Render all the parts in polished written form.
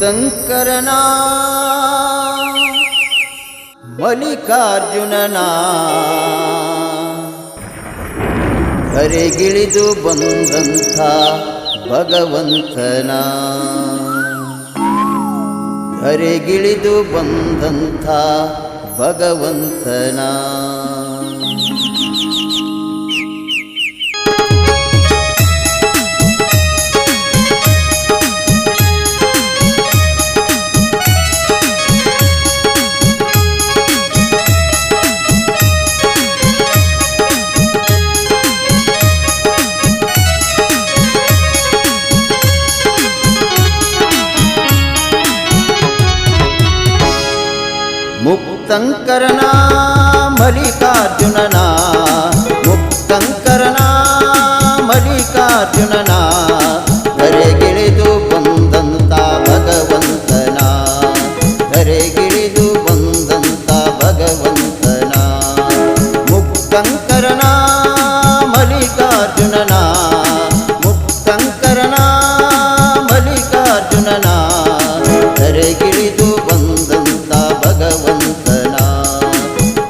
ಮುಕ್ತಂಕರನ ಮಲ್ಲಿಕಾರ್ಜುನನ ಧರೆಗಿಳಿದು ಬಂದಂಥ ಭಗವಂತನ ಧರೆಗಿಳಿದು ಬಂದಂಥ ಭಗವಂತನ ಮುಕ್ತಂಕರನ ಮಲ್ಲಿಕಾರ್ಜುನನ ಮುಕ್ತಂಕರನ ಮಲ್ಲಿಕಾರ್ಜುನನ ಧರೆಗಿಳಿದು ಬಂದಂಥ ಭಗವಂತನ ಧರೆಗಿಳಿದು ಬಂದಂಥ ಭಗವಂತನ ಮುಕ್ತಂಕರನ ಮಲ್ಲಿಕಾರ್ಜುನನ ಮುಕ್ತಂಕರನ ಮಲ್ಲಿಕಾರ್ಜುನನ ಧರೆಗಿಳಿದು ಬಂದಂಥ ಭಗವಂತನ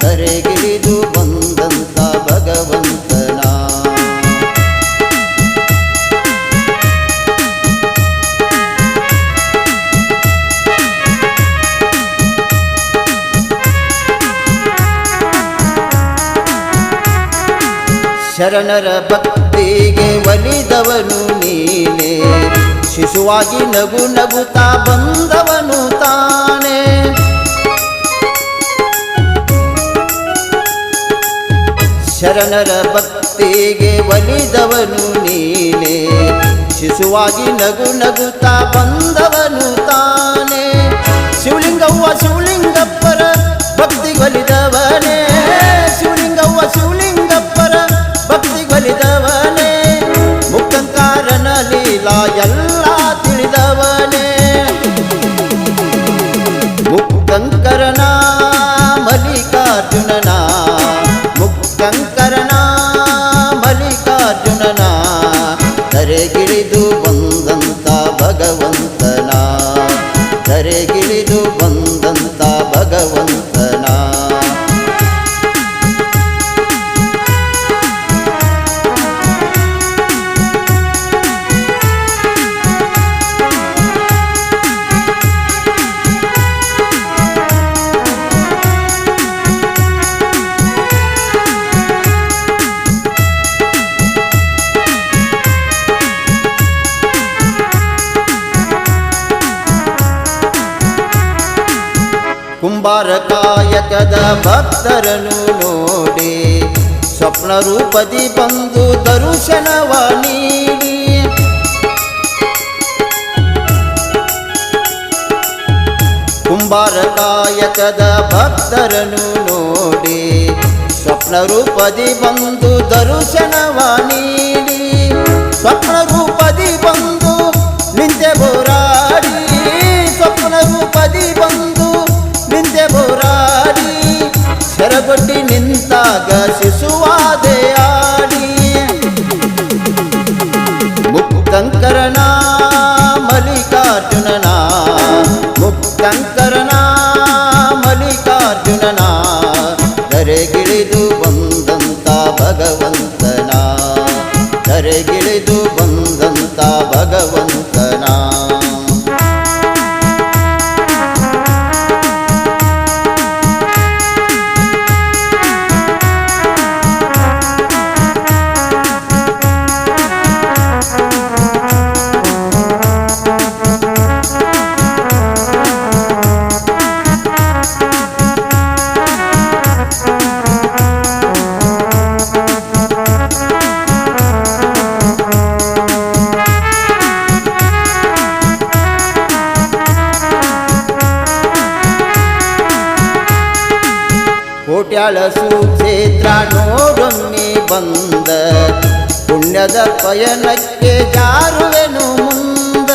ಧರೆಗಿಳಿದು ಬಂದಂಥ ಭಗವಂತನ ಶರಣರ ಭಕ್ತಿಗೆ ಒಲಿದವನು ನೀನೇ ಶಿಶುವಾಗಿ ನಗು ನಗುತ್ತಾ ಬಂದವನು ತಾನೇ ಶರಣರ ಭಕ್ತಿಗೆ ಒಲಿದವನು ನೀನೇ ಶಿಶುವಾಗಿ ನಗು ನಗುತ್ತಾ ಬಂದವನು ತಾನೇ ಶಿವಲಿಂಗವ್ವ ಶಿವಲಿಂಗಪ್ಪರ ಭಕ್ತಿಗೆ ಒಲಿದವನೇ ಶಿವಲಿಂಗವ್ವ ಶಿವಲಿಂಗಪ್ಪರ ಭಕ್ತಿಗೆ ಒಲಿದವನೇ ಮುಕ್ತಂಕರನ ಲೀಲಾ ಎಲ್ಲ ತಿಳಿದವನೇ ಮುಕ್ತಂಕರನ ಮಲ್ಲಿಕಾರ್ಜುನನ ಮುಕ್ತಂಕರನ ಮಲ್ಲಿಕಾರ್ಜುನನ ಧರೆಗಿಳಿದು ಬಂದಂಥ ಭಗವಂತನ ಧರೆಗಿಳಿದು ಬಂದಂಥ ಭಗವಂತನ ಕುಂಬಾರ ಕಾಯಕದ ಭಕ್ತರನ್ನು ನೋಡಿ ಸ್ವಪ್ನ ರೂಪದಿ ಬಂದು ದರ್ಶನವ ನೀಡಿ ಕುಂಬಾರ ಕಾಯಕದ ಭಕ್ತರನ್ನು ನೋಡಿ ಸ್ವಪ್ನ ರೂಪದಿ ಬಂದು ದರ್ಶನವ ನೀಡಿ ಸ್ವಪ್ನ ರೂಪದಿ ಬಂದು ನಿಂತೆ ಬೋರಾಡಿ ಸ್ವಪ್ನ ರೂಪದಿ ಬಂದು ನಿಂತೆ ಬೋರಾಡಿ ಶರಗೊಡ್ಡಿ ನಿಂತಾಗ ಶಿಶುವಾದೆ ಆಡಿ ಮುಕ್ತಂಕರನ ಮಲ್ಲಿಕಾರ್ಜುನನ ಮುಕ್ತಂಕರನ ಮಲ್ಲಿಕಾರ್ಜುನನ ಧರೆಗಿಳಿದು ಬಂದಂಥ ಭಗವಂತನ ಧರೆಗಿಳಿದು ಬಂದಂಥ ಭಗವಂತನ ಕೋಟ್ಯಾಳ ಸುಕ್ಷೇತ್ರ ನೋಡೊಮ್ಮೆ ಬಂದ ಪುಣ್ಯದ ಪಯಣಕ್ಕೆ ಜಾರುವೆನು ಮುಂದ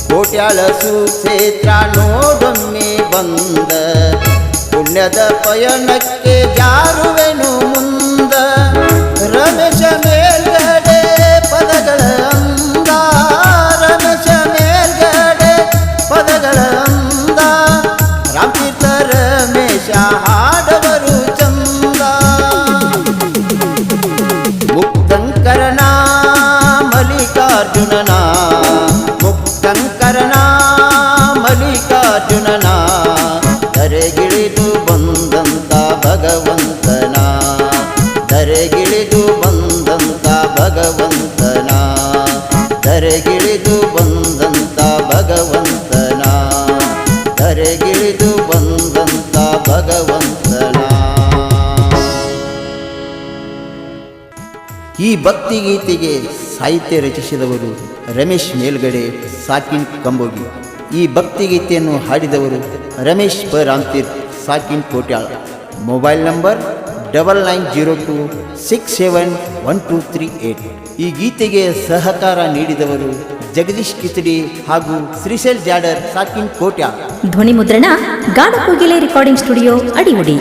ಕೋಟ್ಯಾಳ ಸುಕ್ಷೇತ್ರ ನೋಡೊಮ್ಮೆ ಬಂದ ಪುಣ್ಯದ ಪಯಣಕ್ಕೆ ಜಾರುವೆನು ಮುಂದ ರಮೇಶ ಮೇಲ್ಗಡೆ ಈ ಭಕ್ತಿಗೀತೆಗೆ ಸಾಹಿತ್ಯ ರಚಿಸಿದವರು ರಮೇಶ್ ಮೇಲ್ಗಡೆ ಸಾಕಿನ್ ಕಂಬೋಗಿ. ಈ ಭಕ್ತಿಗೀತೆಯನ್ನು ಹಾಡಿದವರು ರಮೇಶ್ ರಾಮ್ತೀರ್ ಸಾಕಿನ್ ಕೋಟ್ಯಾಳ. Mobile number 9902671238. ಈ ಗೀತೆಗೆ ಸಹಕಾರ ನೀಡಿದವರು ಜಗದೀಶ್ ಕಿಚಡಿ ಹಾಗೂ ಶ್ರೀಶೈಲ್ ಜಾಡರ್ ಸಾಕಿನ್ ಕೋಟ್ಯಾಳ. ಧ್ವನಿ ಮುದ್ರಣ ಗಾಢ ಕೋಗಿಲೆ ರೆಕಾರ್ಡಿಂಗ್ ಸ್ಟುಡಿಯೋ, ಅಡಿಗುಡಿ.